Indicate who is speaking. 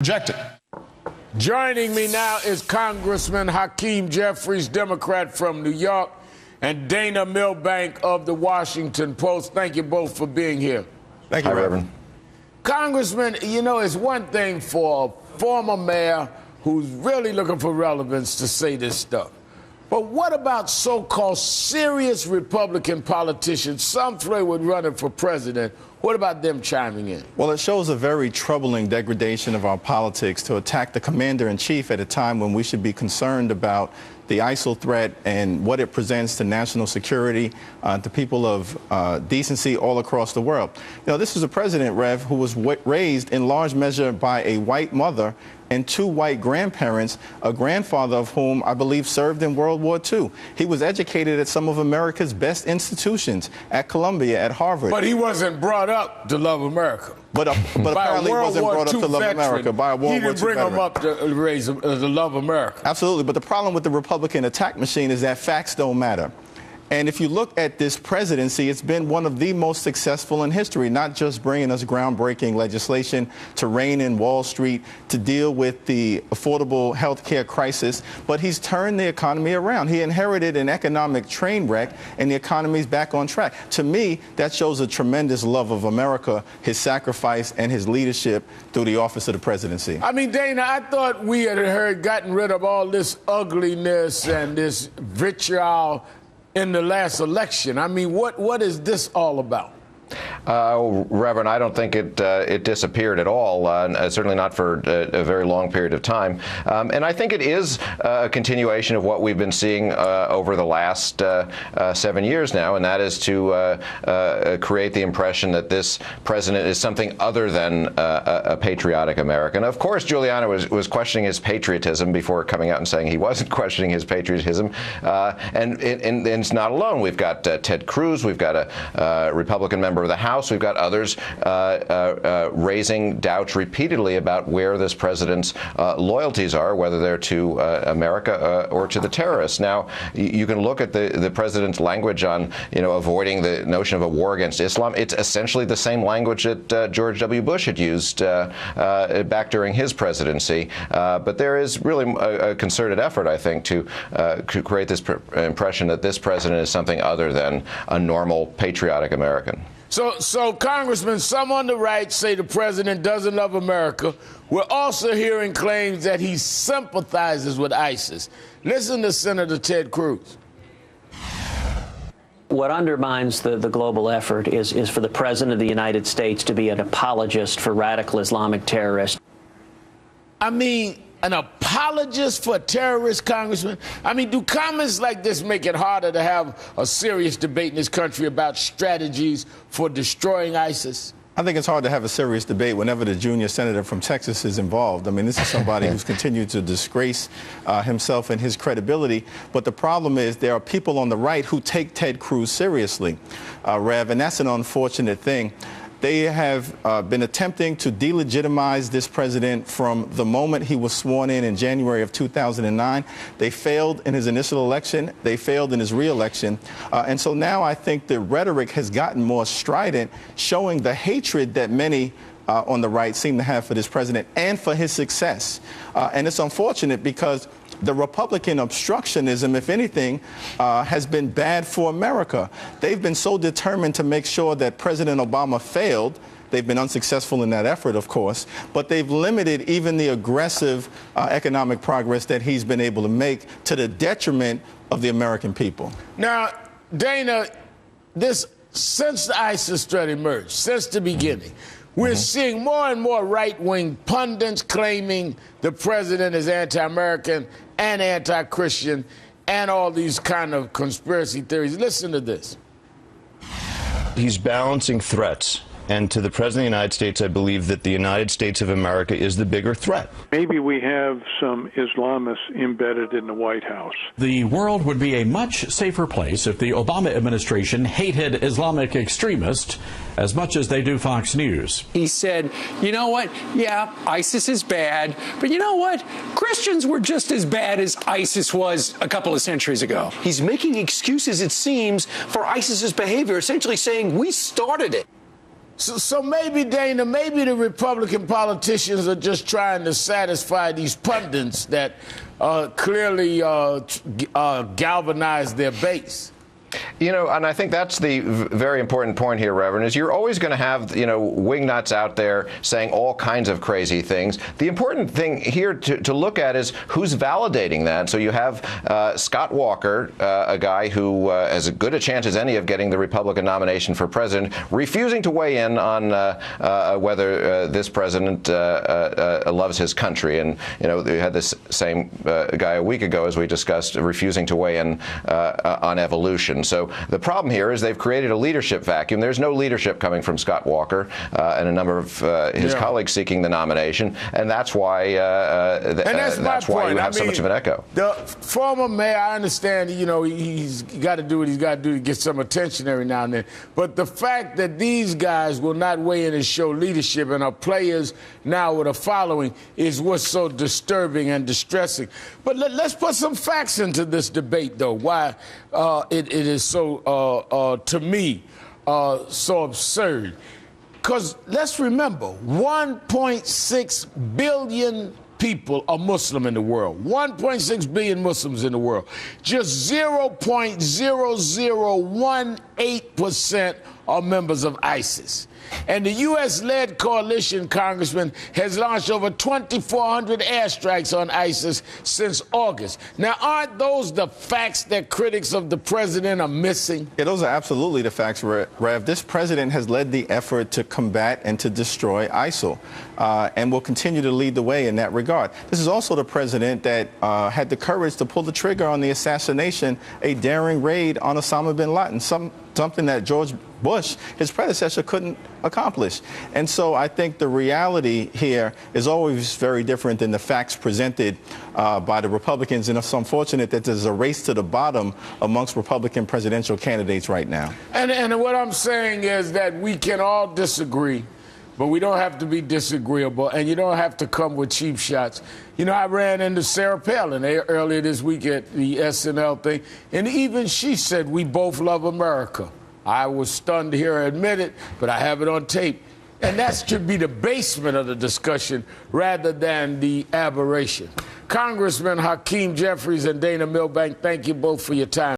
Speaker 1: Rejected.
Speaker 2: Joining me now is Congressman Hakeem Jeffries, Democrat from New York, and Dana Milbank of the Washington Post. Thank you both for being here.
Speaker 3: Thank you, Reverend.
Speaker 2: Congressman, you know, it's one thing for a former mayor who's really looking for relevance to say this stuff. But what about so-called serious Republican politicians, some flirting with running for president? What about them chiming in?
Speaker 3: Well, it shows a very troubling degradation of our politics to attack the commander-in-chief at a time when we should be concerned about the ISIL threat and what it presents to national security, to people of decency all across the world. You know, this is a president, Rev, who was raised in large measure by a white mother and two white grandparents, a grandfather of whom I believe served in World War II. He was educated at some of America's best institutions, at Columbia, at Harvard.
Speaker 2: But he wasn't brought up to love America.
Speaker 3: But apparently wasn't brought up to love America by a World War II
Speaker 2: veteran. He didn't bring him up to raise to love America.
Speaker 3: Absolutely. But the problem with the Republican attack machine is that facts don't matter. And if you look at this presidency, it's been one of the most successful in history, not just bringing us groundbreaking legislation to rein in Wall Street, to deal with the affordable health care crisis, but he's turned the economy around. He inherited an economic train wreck, and the economy's back on track. To me, that shows a tremendous love of America, his sacrifice, and his leadership through the office of the presidency.
Speaker 2: I mean, Dana, I thought we had gotten rid of all this ugliness and this vitriol in the last election. I mean, what is this all about?
Speaker 4: Reverend, I don't think it disappeared at all, certainly not for a very long period of time. And I think it is a continuation of what we've been seeing over the last 7 years now, and that is to create the impression that this president is something other than a patriotic American. Of course, Giuliani was questioning his patriotism before coming out and saying he wasn't questioning his patriotism. And it's not alone. We've got Ted Cruz. We've got a Republican member of the House. We've got others raising doubts repeatedly about where this president's loyalties are, whether they're to America or to the terrorists. Now, you can look at the president's language on, avoiding the notion of a war against Islam. It's essentially the same language that George W. Bush had used back during his presidency. But there is really a concerted effort, I think, to create this impression that this president is something other than a normal patriotic American.
Speaker 2: So, Congressman, some on the right say the president doesn't love America. We're also hearing claims that he sympathizes with ISIS. Listen to Senator Ted Cruz.
Speaker 5: What undermines the global effort is for the president of the United States to be an apologist for radical Islamic terrorists.
Speaker 2: I mean, an apologist for a terrorist, Congressman? I mean, do comments like this make it harder to have a serious debate in this country about strategies for destroying ISIS?
Speaker 3: I think it's hard to have a serious debate whenever the junior senator from Texas is involved. I mean, this is somebody who's continued to disgrace himself and his credibility. But the problem is there are people on the right who take Ted Cruz seriously, Rev, and that's an unfortunate thing. They have been attempting to delegitimize this president from the moment he was sworn in January of 2009. They failed in his initial election. They failed in his re-election. And so now I think the rhetoric has gotten more strident, showing the hatred that many on the right seem to have for this president and for his success. And it's unfortunate because the Republican obstructionism, if anything, has been bad for America. They've been so determined to make sure that President Obama failed. They've been unsuccessful in that effort, of course, but they've limited even the aggressive economic progress that he's been able to make to the detriment of the American people.
Speaker 2: Now, Dana, since the ISIS threat emerged, since the beginning, we're seeing more and more right-wing pundits claiming the president is anti-American and anti-Christian and all these kind of conspiracy theories. Listen to this.
Speaker 6: He's balancing threats. And to the President of the United States, I believe that the United States of America is the bigger threat.
Speaker 7: Maybe we have some Islamists embedded in the White House.
Speaker 1: The world would be a much safer place if the Obama administration hated Islamic extremists as much as they do Fox News.
Speaker 8: He said, you know what? Yeah, ISIS is bad, but you know what? Christians were just as bad as ISIS was a couple of centuries ago.
Speaker 9: He's making excuses, it seems, for ISIS's behavior, essentially saying we started it.
Speaker 2: So maybe, Dana, maybe the Republican politicians are just trying to satisfy these pundits that clearly galvanize their base.
Speaker 4: You know, and I think that's the very important point here, Reverend, is you're always going to have, you know, wingnuts out there saying all kinds of crazy things. The important thing here to look at is who's validating that. So you have Scott Walker, a guy who has as good a chance as any of getting the Republican nomination for president, refusing to weigh in on whether this president loves his country. And, you know, we had this same guy a week ago, as we discussed, refusing to weigh in on evolution. So the problem here is they've created a leadership vacuum. There's no leadership coming from Scott Walker and a number of his colleagues seeking the nomination, and that's why that's why you have so much of an echo.
Speaker 2: The former mayor, I understand, you know, he's got to do what he's got to do to get some attention every now and then. But the fact that these guys will not weigh in and show leadership and are players now with a following is what's so disturbing and distressing. But let's put some facts into this debate, though, why it is so, to me, so absurd. Because let's remember, 1.6 billion people are Muslim in the world. 1.6 billion Muslims in the world. Just 0.0018% are members of ISIS. And the U.S.-led coalition, Congressman, has launched over 2,400 airstrikes on ISIS since August. Now, aren't those the facts that critics of the president are missing?
Speaker 3: Yeah, those are absolutely the facts, Rev. This president has led the effort to combat and to destroy ISIL and will continue to lead the way in that regard. This is also the president that had the courage to pull the trigger on the assassination, a daring raid on Osama bin Laden, something that George Bush, his predecessor, couldn't accomplish. And so I think the reality here is always very different than the facts presented by the Republicans, and it's unfortunate that there's a race to the bottom amongst Republican presidential candidates right now. And
Speaker 2: what I'm saying is that we can all disagree, but we don't have to be disagreeable, and you don't have to come with cheap shots. You know, I ran into Sarah Palin earlier this week at the SNL thing, and even she said, we both love America. I was stunned to hear her admit it, but I have it on tape. And that should be the basement of the discussion rather than the aberration. Congressman Hakeem Jeffries and Dana Milbank, thank you both for your time.